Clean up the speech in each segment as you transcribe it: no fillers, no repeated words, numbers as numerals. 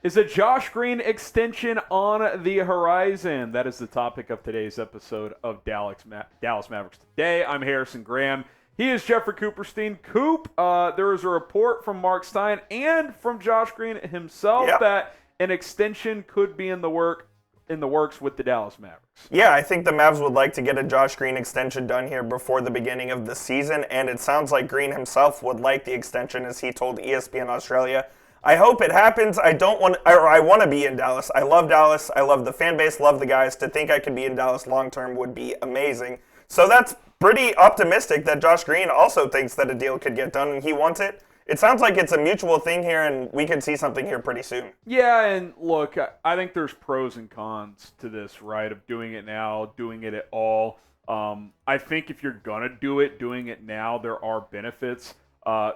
Is a Josh Green extension on the horizon? That is the topic of today's episode of Dallas Mavericks Today. I'm Harrison Graham. He is Jeffrey Cooperstein. Coop, there is a report from Marc Stein and from Josh Green himself that an extension could be in the works with the Dallas Mavericks. Yeah, I think the Mavs would like to get a Josh Green extension done here before the beginning of the season, and it sounds like Green himself would like the extension, as he told ESPN Australia. I hope it happens. I want to be in Dallas. I love Dallas. I love the fan base, love the guys. To think I could be in Dallas long term would be amazing. So that's pretty optimistic that Josh Green also thinks that a deal could get done and he wants it. It sounds like it's a mutual thing here, and we could see something here pretty soon. Yeah, and look, I think there's pros and cons to this, right, of doing it now, doing it at all. I think if you're going to do it, doing it now, there are benefits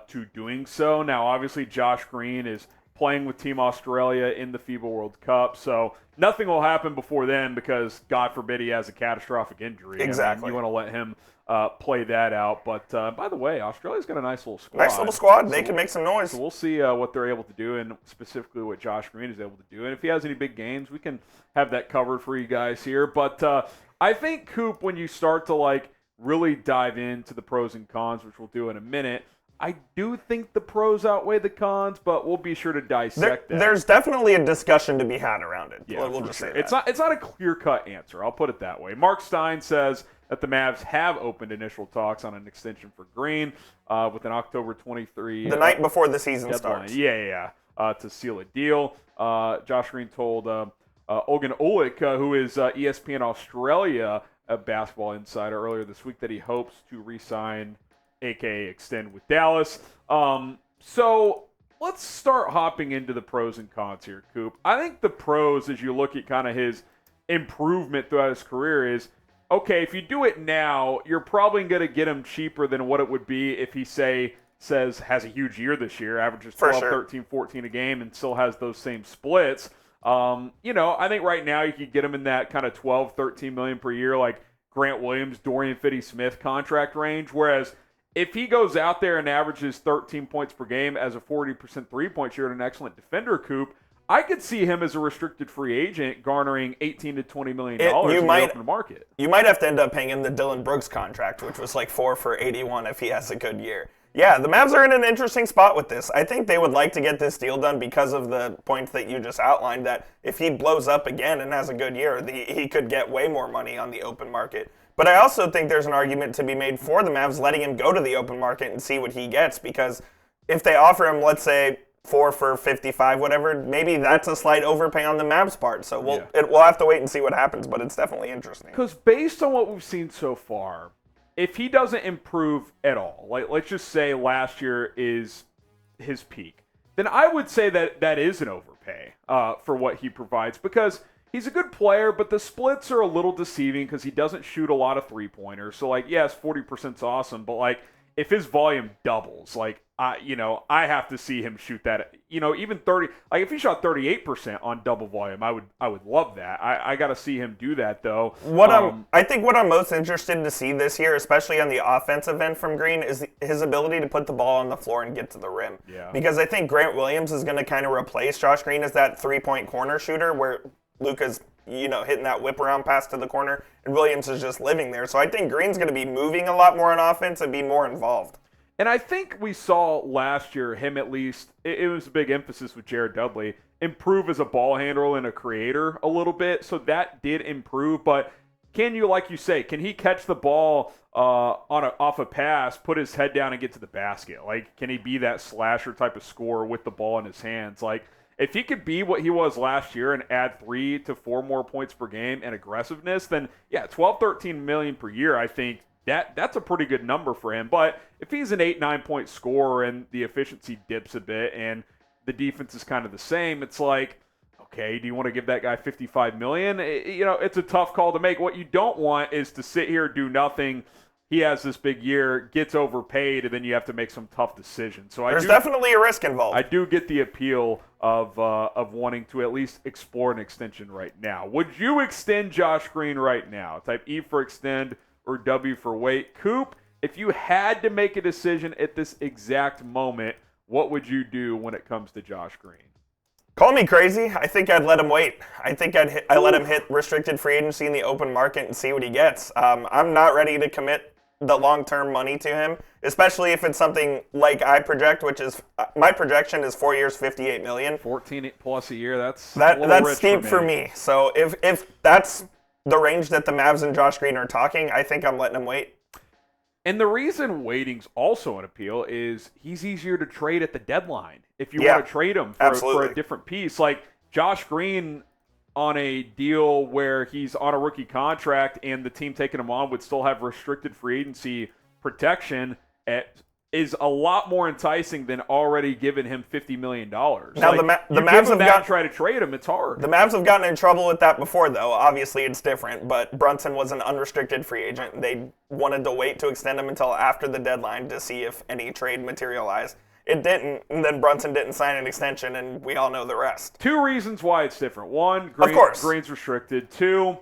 to doing so. Now, obviously, Josh Green is playing with Team Australia in the FIBA World Cup, so nothing will happen before then because, God forbid, he has a catastrophic injury. Exactly. I mean, you want to let him play that out. But, by the way, Australia's got a nice little squad. Nice little squad. They can make some noise. So we'll see what they're able to do and specifically what Josh Green is able to do. And if he has any big games, we can have that covered for you guys here. But I think, Coop, when you start to, really dive into the pros and cons, which we'll do in a minute, I do think the pros outweigh the cons, but we'll be sure to dissect that. There's definitely a discussion to be had around it. Yeah, we'll just say that. It's not a clear-cut answer. I'll put it that way. Marc Stein says that the Mavs have opened initial talks on an extension for Green with an October 23. The night before the season starts. Yeah. To seal a deal. Josh Green told Ogun Olik, who is ESPN Australia a basketball insider, earlier this week that he hopes to re-sign, a.k.a. extend with Dallas. So let's start hopping into the pros and cons here, Coop. I think the pros, as you look at kind of his improvement throughout his career, is, okay, if you do it now, you're probably going to get him cheaper than what it would be if he, says has a huge year this year, averages 12, 13, 14 a game, and still has those same splits. I think right now you could get him in that kind of 12, 13 million per year, like Grant Williams, Dorian Finney-Smith contract range, whereas if he goes out there and averages 13 points per game as a 40% three-point shooter and an excellent defender, Coop, I could see him as a restricted free agent garnering $18 to $20 million in the open market. You might have to end up paying him the Dylan Brooks contract, which was like 4 for 81 if he has a good year. Yeah, the Mavs are in an interesting spot with this. I think they would like to get this deal done because of the point that you just outlined, that if he blows up again and has a good year, he could get way more money on the open market. But I also think there's an argument to be made for the Mavs letting him go to the open market and see what he gets, because if they offer him, let's say, 4 for 55, whatever, maybe that's a slight overpay on the Mavs' part. So we'll have to wait and see what happens, but it's definitely interesting. Because based on what we've seen so far, if he doesn't improve at all, let's just say last year is his peak, then I would say that is an overpay for what he provides, because he's a good player, but the splits are a little deceiving because he doesn't shoot a lot of three-pointers. So, yes, 40%'s awesome, but, if his volume doubles, I have to see him shoot that, even 30. If he shot 38% on double volume, I would love that. I got to see him do that, though. I think what I'm most interested to see this year, especially on the offensive end from Green, is his ability to put the ball on the floor and get to the rim. Yeah. Because I think Grant Williams is going to kind of replace Josh Green as that three-point corner shooter where Luka's hitting that whip around pass to the corner, and Williams is just living there. So I think Green's going to be moving a lot more on offense and be more involved. And I think we saw last year him, at least, it was a big emphasis with Jared Dudley, improve as a ball handler and a creator a little bit. So that did improve. But can you, like you say, can he catch the ball off a pass, put his head down and get to the basket? Can he be that slasher type of scorer with the ball in his hands? If he could be what he was last year and add 3 to 4 more points per game and aggressiveness, then, 12, 13 million per year, I think that's a pretty good number for him. But if he's an 8-9 point scorer and the efficiency dips a bit and the defense is kind of the same, it's okay, do you want to give that guy $55 million? It's a tough call to make. What you don't want is to sit here, do nothing. He has this big year, gets overpaid, and then you have to make some tough decisions. So there's definitely a risk involved. I do get the appeal of wanting to at least explore an extension right now. Would you extend Josh Green right now? Type E for extend or W for wait. Coop, if you had to make a decision at this exact moment, what would you do when it comes to Josh Green? Call me crazy. I think I'd let him wait. I think I let him hit restricted free agency in the open market and see what he gets. I'm not ready to commit the long-term money to him, especially if it's something like I project, which is my projection is 4 years, $58 million. 14 plus a year. That's steep for me. So if that's the range that the Mavs and Josh Green are talking, I think I'm letting him wait. And the reason waiting's also an appeal is he's easier to trade at the deadline if you want to trade him for a different piece. Like Josh Green on a deal where he's on a rookie contract and the team taking him on would still have restricted free agency protection is a lot more enticing than already giving him $50 million. Now, like, the Mavs have got try to trade him. It's hard. The Mavs have gotten in trouble with that before, though. Obviously, it's different, but Brunson was an unrestricted free agent. They wanted to wait to extend him until after the deadline to see if any trade materialized. It didn't, and then Brunson didn't sign an extension, and we all know the rest. Two reasons why it's different. One, Green's restricted. Two,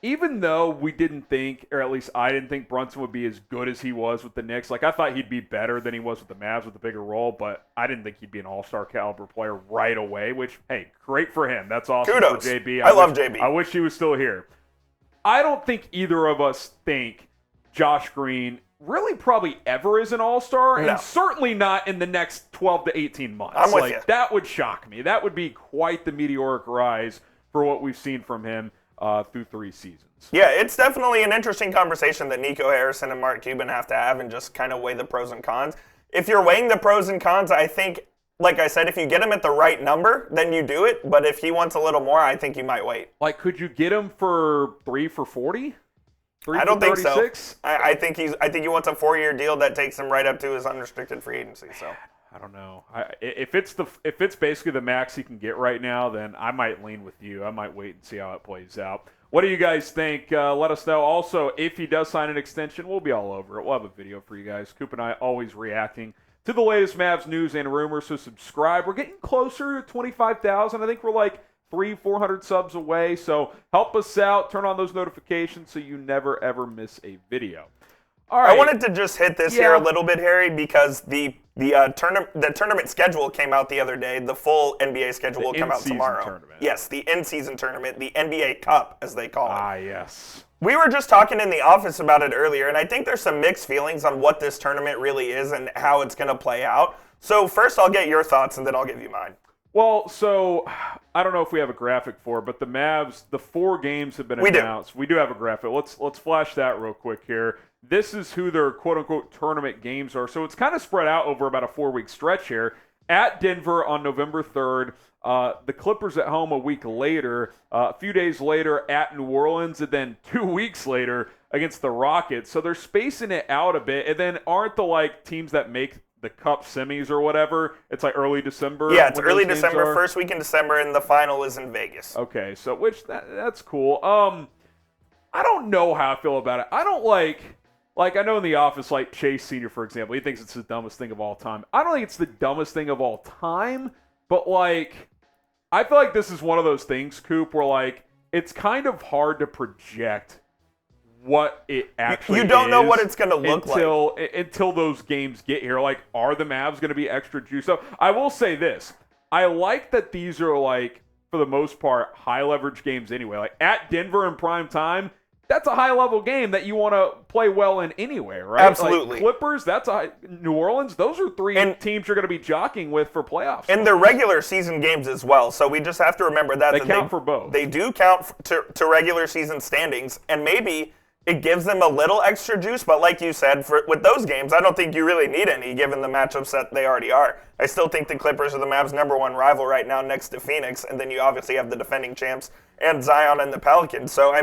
even though we didn't think, or at least I didn't think Brunson would be as good as he was with the Knicks. Like, I thought he'd be better than he was with the Mavs with a bigger role, but I didn't think he'd be an all-star caliber player right away, which, hey, great for him. That's awesome. Kudos. For JB. I love JB. I wish he was still here. I don't think either of us think Josh Green really probably ever is an all-star, and certainly not in the next 12 to 18 months. I'm with you. That would shock me. That would be quite the meteoric rise for what we've seen from him through 3 seasons. Yeah, it's definitely an interesting conversation that Nico Harrison and Mark Cuban have to have and just kind of weigh the pros and cons. If you're weighing the pros and cons, I think, like I said, if you get him at the right number, then you do it. But if he wants a little more, I think you might wait. Like, could you get him for 3 for 40? I don't think so. I think he wants a 4-year deal that takes him right up to his unrestricted free agency. So I don't know. If it's basically the max he can get right now, then I might lean with you. I might wait and see how it plays out. What do you guys think? Let us know. Also, if he does sign an extension, we'll be all over it. We'll have a video for you guys. Coop and I always reacting to the latest Mavs news and rumors. So subscribe. We're getting closer to 25,000. I think we're like 300-400 subs away, so help us out. Turn on those notifications so you never, ever miss a video. All right. I wanted to just hit this here a little bit, Harry, because the tournament schedule came out the other day. The full NBA schedule will come out tomorrow. Tournament. Yes, the in-season tournament, the NBA Cup, as they call it. Ah, yes. We were just talking in the office about it earlier, and I think there's some mixed feelings on what this tournament really is and how it's going to play out. So first, I'll get your thoughts, and then I'll give you mine. Well, so I don't know if we have a graphic for it, but the Mavs, the 4 games have been announced. We do have a graphic. Let's flash that real quick here. This is who their quote-unquote tournament games are. So it's kind of spread out over about a 4-week stretch here. At Denver on November 3rd, the Clippers at home a week later, a few days later at New Orleans, and then 2 weeks later against the Rockets. So they're spacing it out a bit. And then aren't the teams that make the Cup semis or whatever, it's like early December? Yeah, it's early December, first week in December, and the final is in Vegas. Okay, so that's cool. I don't know how I feel about it. I don't like I know in the office, like Chase Sr., for example, he thinks it's the dumbest thing of all time. I don't think it's the dumbest thing of all time, but I feel like this is one of those things, Coop, where it's kind of hard to project what it actually is. You don't know what it's going to look like until those games get here. Are the Mavs going to be extra juiced up? I will say this. I like that these are, for the most part, high-leverage games anyway. At Denver in prime time, that's a high-level game that you want to play well in anyway, right? Absolutely. Clippers, New Orleans, those are 3 teams you're going to be jockeying with for playoffs. And they're regular season games as well, so we just have to remember that. They count for both. They do count to regular season standings, and maybe it gives them a little extra juice, but like you said, with those games, I don't think you really need any given the matchups that they already are. I still think the Clippers are the Mavs' #1 rival right now next to Phoenix, and then you obviously have the defending champs and Zion and the Pelicans. So,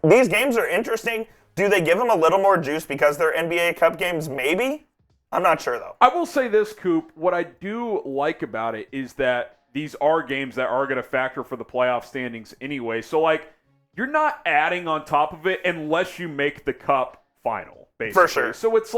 these games are interesting. Do they give them a little more juice because they're NBA Cup games? Maybe. I'm not sure, though. I will say this, Coop. What I do like about it is that these are games that are going to factor for the playoff standings anyway. So, you're not adding on top of it unless you make the Cup final, basically. For sure. So it's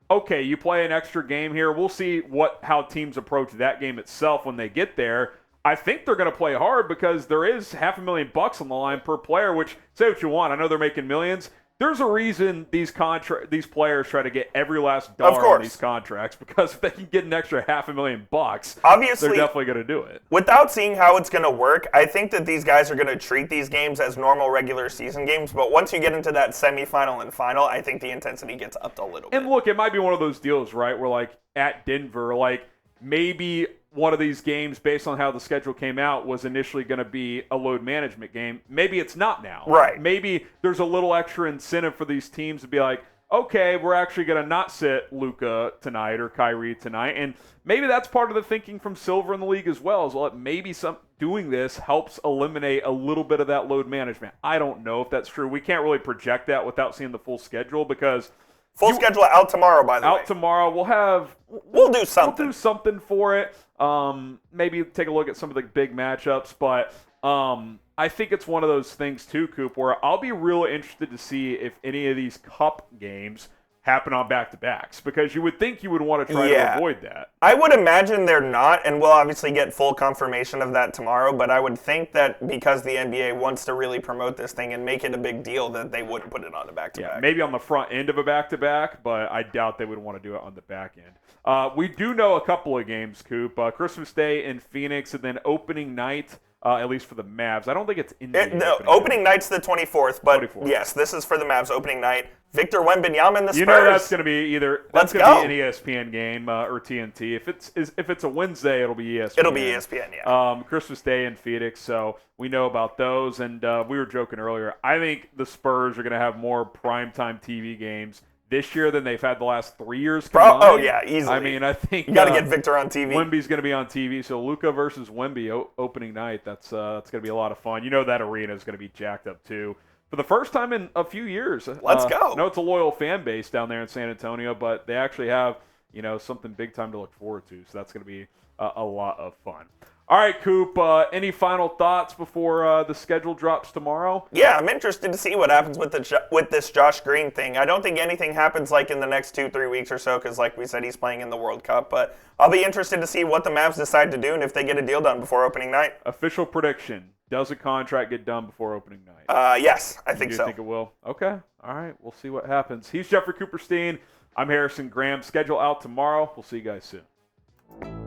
okay, you play an extra game here. We'll see how teams approach that game itself when they get there. I think they're going to play hard because there is $500,000 on the line per player, which, say what you want, I know they're making millions. there's a reason these players try to get every last dollar on these contracts, because if they can get an extra $500,000, obviously, they're definitely going to do it. Without seeing how it's going to work, I think that these guys are going to treat these games as normal regular season games, but once you get into that semifinal and final, I think the intensity gets upped a little bit. And look, it might be one of those deals, right, where like at Denver, like maybe one of these games, based on how the schedule came out, was initially going to be a load management game. Maybe it's not now. Right. Maybe there's a little extra incentive for these teams to be like, okay, we're actually going to not sit Luka tonight or Kyrie tonight. And maybe that's part of the thinking from Silver in the league as well, is well, maybe doing this helps eliminate a little bit of that load management. I don't know if that's true. We can't really project that without seeing the full schedule, because full schedule out tomorrow, by the way. Out tomorrow. We'll do something. We'll do something for it. Maybe take a look at some of the big matchups, but I think it's one of those things too, Coop, where I'll be real interested to see if any of these cup games happen on back-to-backs, because you would think you would want to try to avoid that. I would imagine they're not, and we'll obviously get full confirmation of that tomorrow, but I would think that because the NBA wants to really promote this thing and make it a big deal, that they wouldn't put it on a back-to-back. Yeah, maybe on the front end of a back-to-back, but I doubt they would want to do it on the back end. We do know a couple of games, Coop. Christmas Day in Phoenix, and then opening night, at least for the Mavs. I don't think it's in the opening night's the 24th, but 24th. Yes, this is for the Mavs opening night. Victor Wembanyama, the Spurs. You know that's going to be either Let's go. Be an ESPN game or TNT. If it's a Wednesday, it'll be ESPN. It'll be ESPN, yeah. Christmas Day in Phoenix, so we know about those. And we were joking earlier. I think the Spurs are going to have more primetime TV games this year than they've had the last 3 years combined. Oh, yeah, easily. I mean, I think you got to get Victor on TV. Wemby's going to be on TV, so Luka versus Wemby opening night. That's going to be a lot of fun. You know that arena is going to be jacked up too. For the first time in a few years. Let's go. I know it's a loyal fan base down there in San Antonio, but they actually have, something big time to look forward to. So that's going to be a lot of fun. All right, Coop, any final thoughts before the schedule drops tomorrow? Yeah, I'm interested to see what happens with this Josh Green thing. I don't think anything happens like in the next 2-3 weeks or so, because like we said, he's playing in the World Cup. But I'll be interested to see what the Mavs decide to do and if they get a deal done before opening night. Official prediction. Does a contract get done before opening night? Yes, I think so. You think it will? Okay. All right. We'll see what happens. He's Jeffrey Cooperstein. I'm Harrison Graham. Schedule out tomorrow. We'll see you guys soon.